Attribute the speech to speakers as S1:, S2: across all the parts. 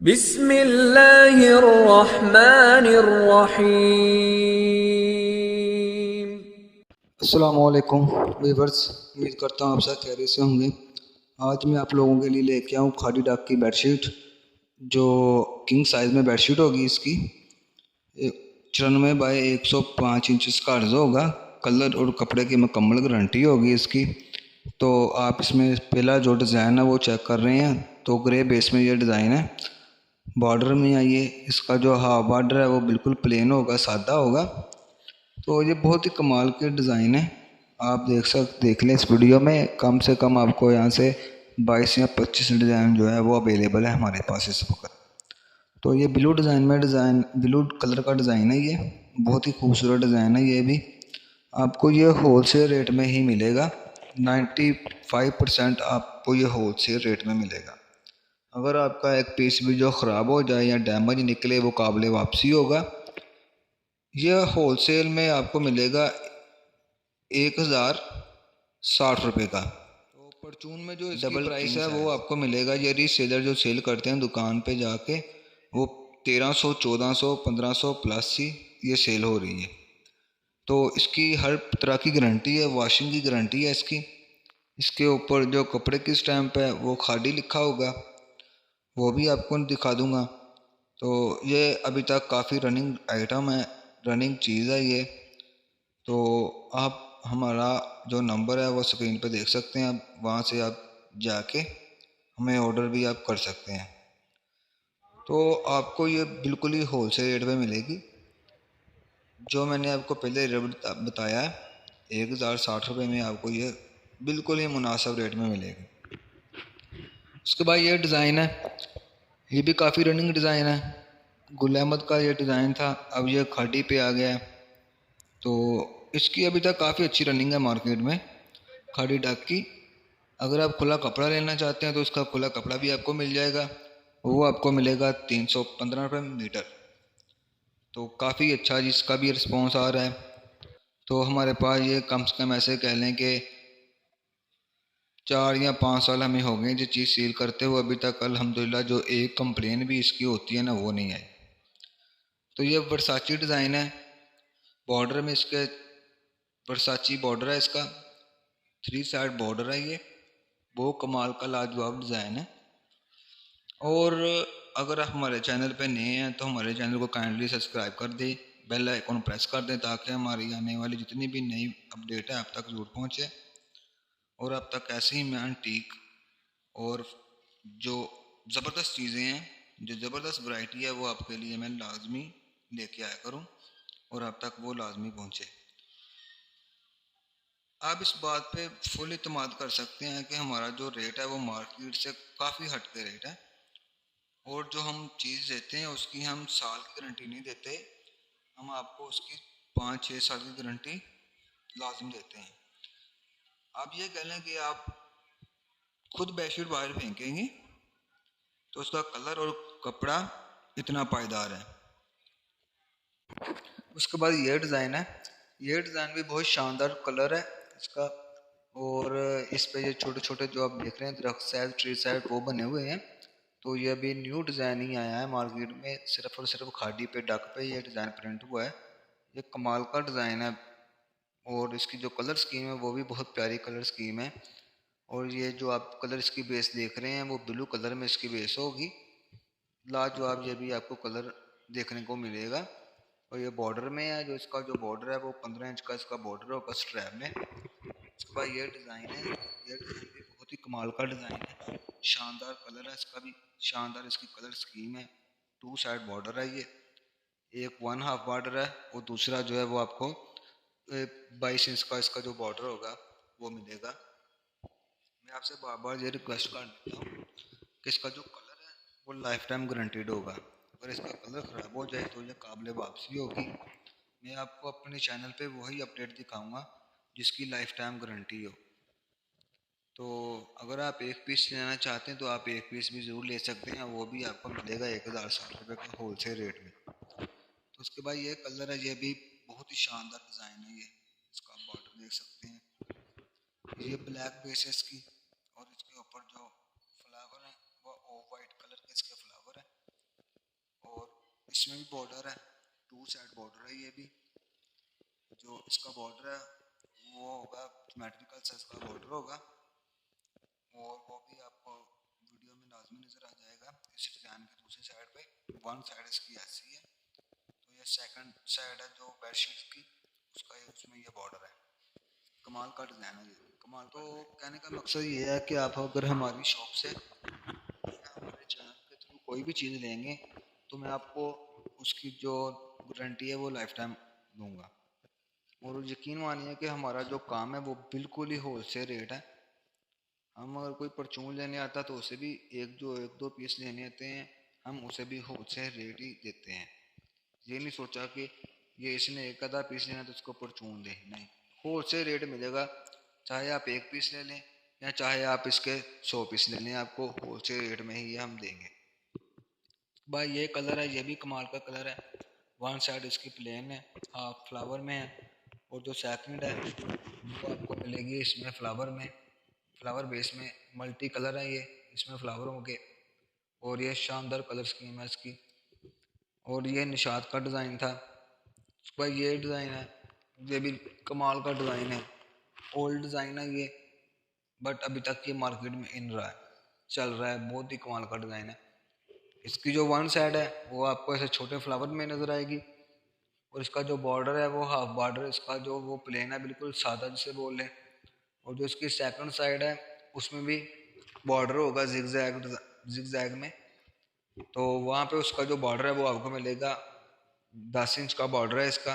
S1: बिस्मिल्लाहिर्रहमानिर्रहीम।
S2: अस्सलामुअलैकुम वीवर्स, उम्मीद करता हूँ आप सब खैरियत से होंगे। आज मैं आप लोगों के लिए लेके आऊँ खादी डाक की बेडशीट, जो किंग साइज़ में बेडशीट होगी। इसकी 94 बाई 105 इंच का अर्ज़ होगा। कलर और कपड़े की मुकम्मल गारंटी होगी इसकी। तो आप इसमें पहला जो डिज़ाइन है वो चेक कर रहे हैं, तो ग्रे बेस में ये डिज़ाइन है। बॉर्डर में आइए, इसका जो हाफ बॉर्डर है वो बिल्कुल प्लेन होगा, सादा होगा। तो ये बहुत ही कमाल के डिज़ाइन है। आप देख लें इस वीडियो में। कम से कम आपको यहाँ से 22 या 25 डिज़ाइन जो है वो अवेलेबल है हमारे पास इस वक्त। तो ये ब्लू कलर का डिज़ाइन है। ये बहुत ही खूबसूरत डिज़ाइन है। ये भी आपको ये होल सेल रेट में ही मिलेगा। 95% आपको ये होल सेल रेट में मिलेगा। अगर आपका एक पीस भी जो ख़राब हो जाए या डैमेज निकले, वो काबिल वापसी होगा। यह होल सेल में आपको मिलेगा 1060 रुपये का। तो परचून में जो इसकी प्राइस है वो आपको मिलेगा, ये रीसेलर जो सेल करते हैं दुकान पे जाके, वो 1300, 1400, 1500 प्लस ही ये सेल हो रही है। तो इसकी हर तरह की गारंटी है, वॉशिंग की गारंटी है इसकी। इसके ऊपर जो कपड़े की स्टैंप है वो खादी लिखा होगा, वो भी आपको दिखा दूंगा। तो ये अभी तक काफ़ी रनिंग आइटम है, रनिंग चीज़ है ये। तो आप हमारा जो नंबर है वो स्क्रीन पे देख सकते हैं। आप वहाँ से आप जाके हमें ऑर्डर भी आप कर सकते हैं। तो आपको ये बिल्कुल ही होल सेल रेट में मिलेगी। जो मैंने आपको पहले रेट बताया है, 1060 रुपये में आपको ये बिल्कुल ही मुनासिब रेट में मिलेगी। उसके बाद ये डिज़ाइन है, ये भी काफ़ी रनिंग डिज़ाइन है। गुल अहमद का ये डिज़ाइन था, अब ये खादी पे आ गया है। तो इसकी अभी तक काफ़ी अच्छी रनिंग है मार्केट में, खादी डाक की। अगर आप खुला कपड़ा लेना चाहते हैं तो इसका खुला कपड़ा भी आपको मिल जाएगा। वो आपको मिलेगा 315 रुपये मीटर। तो काफ़ी अच्छा जिसका भी रिस्पॉन्स आ रहा है। तो हमारे पास ये कम से कम ऐसे कह लें कि 4 या 5 साल हमें हो गए जो चीज़ सेल करते हुए। अभी तक अल्हम्दुलिल्लाह जो एक कंप्लेन भी इसकी होती है ना, वो नहीं आई। तो ये वर्साची डिज़ाइन है। बॉर्डर में इसके वर्साची बॉर्डर है, इसका 3 साइड बॉर्डर है। ये वो कमाल का लाजवाब डिज़ाइन है। और अगर आप हमारे चैनल पे नए हैं तो हमारे चैनल को काइंडली सब्सक्राइब कर दें, बेल आइकन प्रेस कर दें, ताकि हमारी आने वाली जितनी भी नई अपडेट है आप तक ज़रूर पहुँचे। और अब तक ऐसे ही मैं एंटीक और जो ज़बरदस्त चीज़ें हैं, जो ज़बरदस्त वैरायटी है, वो आपके लिए मैं लाजमी लेके आया करूँ और आप तक वो लाजमी पहुँचे। आप इस बात पे फुल इत्मीनान कर सकते हैं कि हमारा जो रेट है वो मार्केट से काफ़ी हट के रेट है। और जो हम चीज़ देते हैं उसकी हम साल की गारंटी नहीं देते, हम आपको उसकी 5-6 साल की गारंटी लाजिम देते हैं। आप ये कह लें कि आप खुद बेडशीट बाहर फेंकेंगे तो उसका कलर और कपड़ा इतना पायदार है। उसके बाद ये डिज़ाइन है। ये डिज़ाइन भी बहुत शानदार कलर है इसका। और इस पे ये छोटे छोटे जो आप देख रहे हैं दरख्त साइड, ट्री साइड, वो बने हुए हैं। तो ये अभी न्यू डिज़ाइन ही आया है मार्केट में, सिर्फ और सिर्फ खादी पे डक पे ये डिज़ाइन प्रिंट हुआ है। ये कमाल का डिज़ाइन है। और इसकी जो कलर स्कीम है वो भी बहुत प्यारी कलर स्कीम है। और ये जो आप कलर इसकी बेस देख रहे हैं वो ब्लू कलर में इसकी बेस होगी। लाजवाब ये भी आपको कलर देखने को मिलेगा। और ये बॉर्डर में है, जो इसका जो बॉर्डर है वो 15 इंच का इसका बॉर्डर होगा स्ट्रैप में। इसके बाद ये डिज़ाइन है, ये डिज़ाइन भी बहुत ही कमाल का डिज़ाइन है। शानदार कलर है इसका भी, शानदार इसकी कलर स्कीम है। 2 साइड बॉर्डर है ये, एक 1/2 बॉर्डर है और दूसरा जो है वो आपको 22 इंच का इसका जो बॉर्डर होगा वो मिलेगा। मैं आपसे बार बार ये रिक्वेस्ट कर देता हूँ कि इसका जो कलर है वो लाइफ टाइम गारंटीड होगा। अगर इसका कलर ख़राब हो जाए तो ये काबिल वापसी होगी। मैं आपको अपने चैनल पे वही अपडेट दिखाऊंगा जिसकी लाइफ टाइम गारंटी हो। तो अगर आप एक पीस लेना चाहते हैं तो आप एक पीस भी ज़रूर ले सकते हैं, वो भी आपको मिलेगा 1060 रुपये का होल सेल रेट में। तो उसके बाद ये कलर है, ये भी बहुत ही शानदार डिज़ाइन है। ये इसका आप बॉर्डर देख सकते हैं, ये ब्लैक बेस है इसकी। और इसके ऊपर जो फ्लावर है वो ऑफ वाइट कलर के इसके फ्लावर है। इसमें भी बॉर्डर है, 2 साइड बॉर्डर है। ये भी जो इसका बॉर्डर है वो होगा ज्योमेट्रिकल साइज का बॉर्डर होगा, और वो भी आपको वीडियो में लाजमी नज़र आ जाएगा। इस डिज़ाइन के दूसरी साइड पे वन साइड इसकी ऐसी है, तो ये सेकंड साइड है जो बेडशीट की, उसका ये उसमें ये बॉर्डर है। कमाल का डिज़ाइन है ये, कमाल। तो कहने का मकसद ये है कि आप अगर हमारी शॉप से हमारे चैनल के थ्रू कोई भी चीज़ लेंगे तो मैं आपको उसकी जो गारंटी है वो लाइफ टाइम दूंगा। और यकीन मानिए कि हमारा जो काम है वो बिल्कुल ही होलसेल रेट है। हम अगर कोई परचून लेने आता तो उसे भी एक दो पीस लेने आते हैं, हम उसे भी होलसेल रेट ही देते हैं। ये नहीं सोचा कि ये इसने एक आधा पीस लेना तो उसको परचून दे, नहीं, होलसेल रेट मिलेगा। चाहे आप एक पीस ले लें या चाहे आप इसके 100 पीस ले लें, आपको होलसेल रेट में ही ये हम देंगे। भाई ये कलर है, ये भी कमाल का कलर है। वन साइड इसकी प्लेन है, हाफ फ्लावर में है, और जो सेकंड है वो आपको मिलेगी इसमें फ्लावर में, फ्लावर बेस में। मल्टी कलर है ये, इसमें फ्लावर होंगे, और ये शानदार कलर स्कीम है इसकी। और ये निशात का डिज़ाइन था भाई, ये डिज़ाइन है, ये भी कमाल का डिज़ाइन है। ओल्ड डिज़ाइन है ये, बट अभी तक ये मार्केट में इन रहा है, चल रहा है, बहुत ही कमाल का डिज़ाइन है। इसकी जो वन साइड है वो आपको ऐसे छोटे फ्लावर में नज़र आएगी, और इसका जो बॉर्डर है वो हाफ बॉर्डर, इसका जो वो प्लेन है बिल्कुल सादा जिसे बोल लें। और जो इसकी सेकंड साइड है उसमें भी बॉर्डर होगा जिगजैग में, तो वहाँ पे उसका जो बॉर्डर है वो आपको मिलेगा 10 इंच का बॉर्डर है इसका।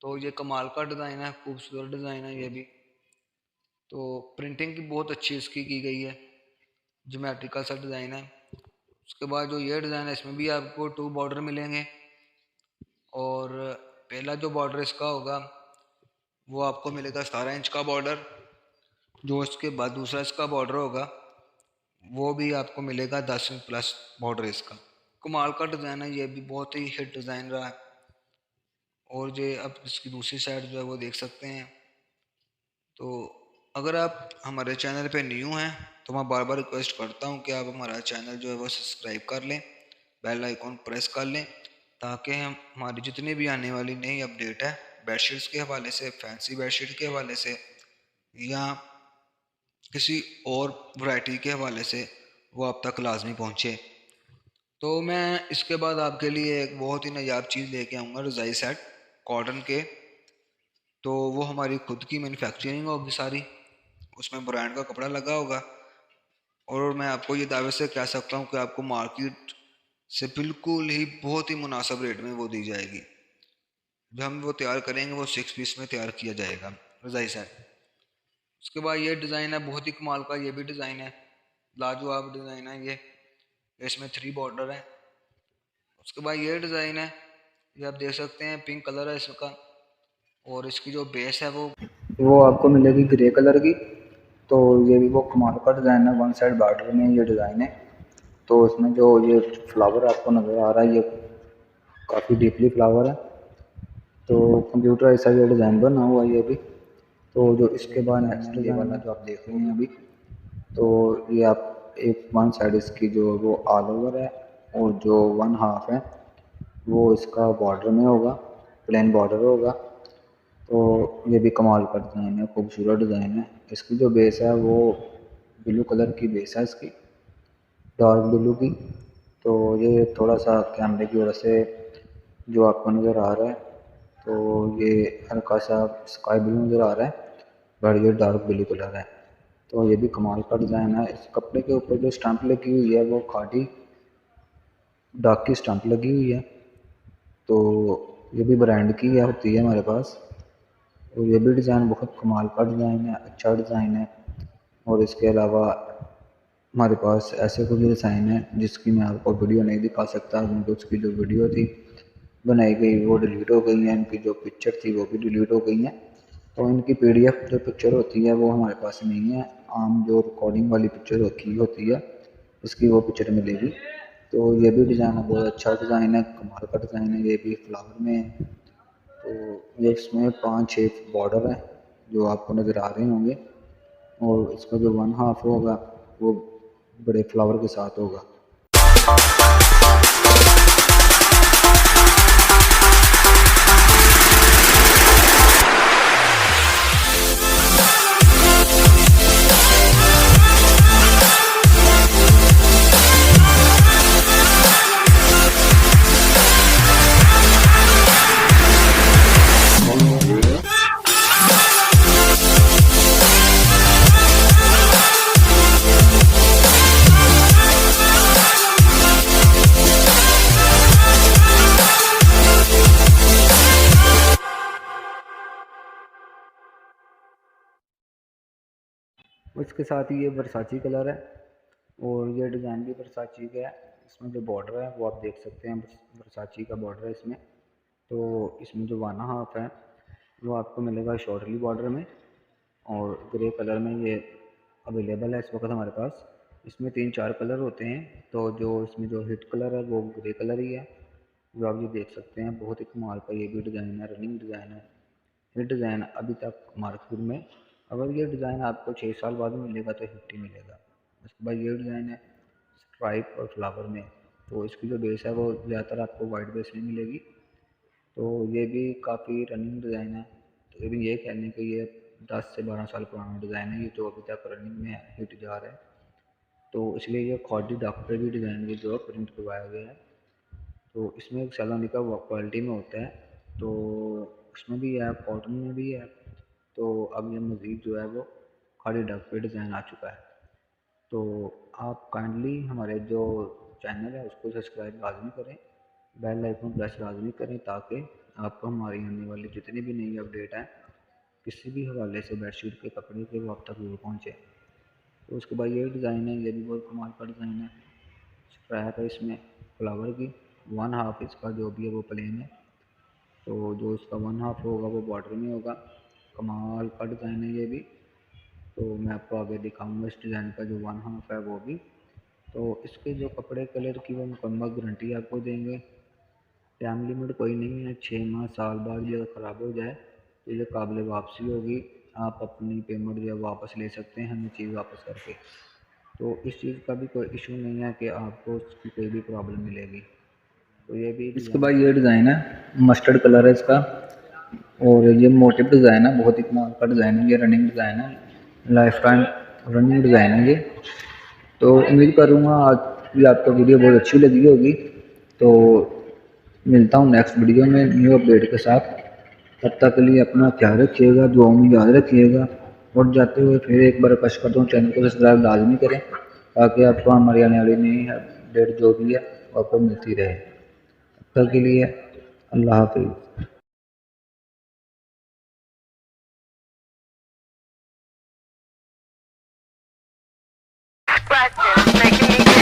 S2: तो ये कमाल का डिज़ाइन है, खूबसूरत डिज़ाइन है ये भी। तो प्रिंटिंग की बहुत अच्छी इसकी की गई है, ज्योमेट्रिकल सा डिज़ाइन है। उसके बाद जो ये डिज़ाइन है इसमें भी आपको 2 बॉर्डर मिलेंगे, और पहला जो बॉर्डर इसका होगा वो आपको मिलेगा 17 इंच का बॉर्डर। जो इसके बाद दूसरा इसका बॉर्डर होगा वो भी आपको मिलेगा 10 इंच प्लस बॉर्डर इसका। कमाल का डिज़ाइन है ये भी, बहुत ही हिट डिज़ाइन रहा है। और ये अब इसकी दूसरी साइड जो है वो देख सकते हैं। तो अगर आप हमारे चैनल पे न्यू हैं तो मैं बार बार रिक्वेस्ट करता हूं कि आप हमारा चैनल जो है वो सब्सक्राइब कर लें, बेल आइकॉन प्रेस कर लें, ताकि हम हमारी जितनी भी आने वाली नई अपडेट है बेडशीट्स के हवाले से, फैंसी बेडशीट के हवाले से या किसी और वैरायटी के हवाले से, वो आप तक लाजमी पहुँचे। तो मैं इसके बाद आपके लिए एक बहुत ही नायाब चीज़ लेके आऊँगा, रज़ाई सेट कॉटन के। तो वो हमारी खुद की मैन्युफैक्चरिंग होगी सारी, उसमें ब्रांड का कपड़ा लगा होगा, और मैं आपको ये दावे से कह सकता हूँ कि आपको मार्केट से बिल्कुल ही बहुत ही मुनासिब रेट में वो दी जाएगी। जब हम वो तैयार करेंगे वो 6 पीस में तैयार किया जाएगा रज़ाई सेट। उसके बाद ये डिज़ाइन है बहुत ही कमाल का, ये भी डिज़ाइन है, लाजवाब डिज़ाइन है ये, इसमें 3 बॉर्डर है। उसके बाद ये डिज़ाइन है, ये आप देख सकते हैं, पिंक कलर है इसका, और इसकी जो बेस है वो आपको मिलेगी ग्रे कलर की। तो ये भी वो कमाल का डिज़ाइन है, वन साइड बॉर्डर में ये डिज़ाइन है। तो इसमें जो ये फ्लावर आपको नज़र आ रहा है ये काफ़ी डीपली फ्लावर है, तो कंप्यूटर ऐसा ये डिज़ाइन बना हुआ है ये भी। तो जो इसके बाद नेक्स्ट ये वाला जो आप देख रहे हैं अभी, तो ये आप एक वन साइड इसकी जो वो ऑल ओवर है, और जो वन हाफ है वो इसका बॉर्डर में होगा, प्लेन बॉर्डर होगा। तो ये भी कमाल का डिज़ाइन है, खूबसूरत डिज़ाइन है। इसकी जो बेस है वो ब्लू कलर की बेस है इसकी, डार्क ब्लू की। तो ये थोड़ा सा कैमरे की वजह से जो आपको नज़र आ रहा है, तो ये हल्का सा स्काई ब्लू नज़र आ रहा है, बट ये डार्क ब्लू कलर है। तो ये भी कमाल का डिज़ाइन है। इस कपड़े के ऊपर जो स्टैंप लगी हुई है वो खादी डाक की स्टैंप लगी हुई है। तो ये भी ब्रांड की है, होती है हमारे पास। और ये भी डिज़ाइन बहुत कमाल का डिज़ाइन है, अच्छा डिज़ाइन है। और इसके अलावा हमारे पास ऐसे कुछ डिज़ाइन है जिसकी मैं आपको वीडियो नहीं दिखा सकता, क्योंकि उसकी जो वीडियो थी बनाई गई वो डिलीट हो गई है, इनकी जो पिक्चर थी वो भी डिलीट हो गई है। तो इनकी PDF जो पिक्चर होती है वो हमारे पास नहीं है, आम जो रिकॉर्डिंग वाली पिक्चर होती है इसकी वो पिक्चर मिलेगी। तो ये भी डिज़ाइन है, बहुत अच्छा डिज़ाइन है, कमाल का डिज़ाइन है, ये भी फ्लावर में है। तो ये इसमें 5-6 बॉर्डर है जो आपको नज़र आ रहे होंगे, और इसका जो वन हाफ होगा वो बड़े फ्लावर के साथ होगा। उसके साथ ही ये वर्साची कलर है और ये डिज़ाइन भी वर्साची का है। इसमें जो बॉर्डर है वो आप देख सकते हैं, वर्साची का बॉर्डर है इसमें। तो इसमें जो 1/2 है वो आपको मिलेगा शॉर्टली बॉर्डर में और ग्रे कलर में ये अवेलेबल है इस वक्त हमारे पास। इसमें 3-4 कलर होते हैं, तो जो इसमें जो हिट कलर है वो ग्रे कलर ही है, जो आप ये देख सकते हैं। बहुत ही कमाल का ये भी डिज़ाइन है, रनिंग डिज़ाइन है। ये डिज़ाइन अभी तक मार्केट में, अगर ये डिज़ाइन आपको 6 साल बाद मिलेगा तो हिट ही मिलेगा। उसके बाद ये डिज़ाइन है स्ट्राइप और फ्लावर में, तो इसकी जो बेस है वो ज़्यादातर आपको वाइट बेस में मिलेगी। तो ये भी काफ़ी रनिंग डिज़ाइन है। तो लेकिन ये कहने के ये 10 से 12 साल पुराना डिज़ाइन है, ये जो अभी तक रनिंग में है, हिट जा रहा है। तो इसलिए ये खादी डॉक्टर भी डिज़ाइन ये जो है प्रिंट करवाया गया है। तो इसमें सैलोनी का क्वालिटी में होता है, तो उसमें भी है, कॉटन में भी है। तो अब ये मज़ीद जो है वो खादी डॉक्टर डिज़ाइन आ चुका है। तो आप काइंडली हमारे जो चैनल है उसको सब्सक्राइब लाजमी करें, बेल आइकन प्रेस लाजमी करें, ताकि आपको हमारी आने वाली जितनी भी नई अपडेट है किसी भी हवाले से बेडशीट के कपड़े के वो आप तक जरूर पहुँचे। तो उसके बाद ये डिज़ाइन है, ये भी बहुत कमाल का डिज़ाइन है। स्ट्रैप है इसमें फ्लावर की, 1/2 इसका जो भी है वो प्लेन है। तो जो इसका 1/2 होगा वो बॉर्डर में होगा। कमाल का डिज़ाइन है ये भी। तो मैं आपको आगे दिखाऊंगा इस डिज़ाइन का जो 1/2 है वो भी। तो इसके जो कपड़े कलर की वो मुकम्मल गारंटी आपको देंगे। टाइम लिमिट कोई नहीं है, 6 माह साल बाद भी अगर ख़राब हो जाए तो ये काबिल वापसी होगी। आप अपनी पेमेंट जो है वापस ले सकते हैं हमें चीज़ वापस करके। तो इस चीज़ का भी कोई इशू नहीं है कि आपको उसकी कोई भी प्रॉब्लम मिलेगी। तो ये भी इसके बाद ये डिज़ाइन है, मस्टर्ड कलर है इसका और ये मोटिव डिज़ाइन है, बहुत ही कमाल का डिज़ाइन है। ये रनिंग डिज़ाइन है, लाइफ टाइम रनिंग डिज़ाइन है ये। तो उम्मीद करूँगा आज भी आपको वीडियो बहुत अच्छी लगी होगी। तो मिलता हूँ नेक्स्ट वीडियो में न्यू अपडेट के साथ। तब तक के लिए अपना ख्याल रखिएगा, दुआओं में याद रखिएगा। और जाते हुए फिर एक बार रिक्वेस्ट करता हूँ चैनल को सब्सक्राइब लाजमी करें, ताकि आपको हमारी आने वाली नई अपडेट जो भी है वो आपको मिलती रहे। तब तक के लिए अल्लाह हाफिज़।
S1: Practice making me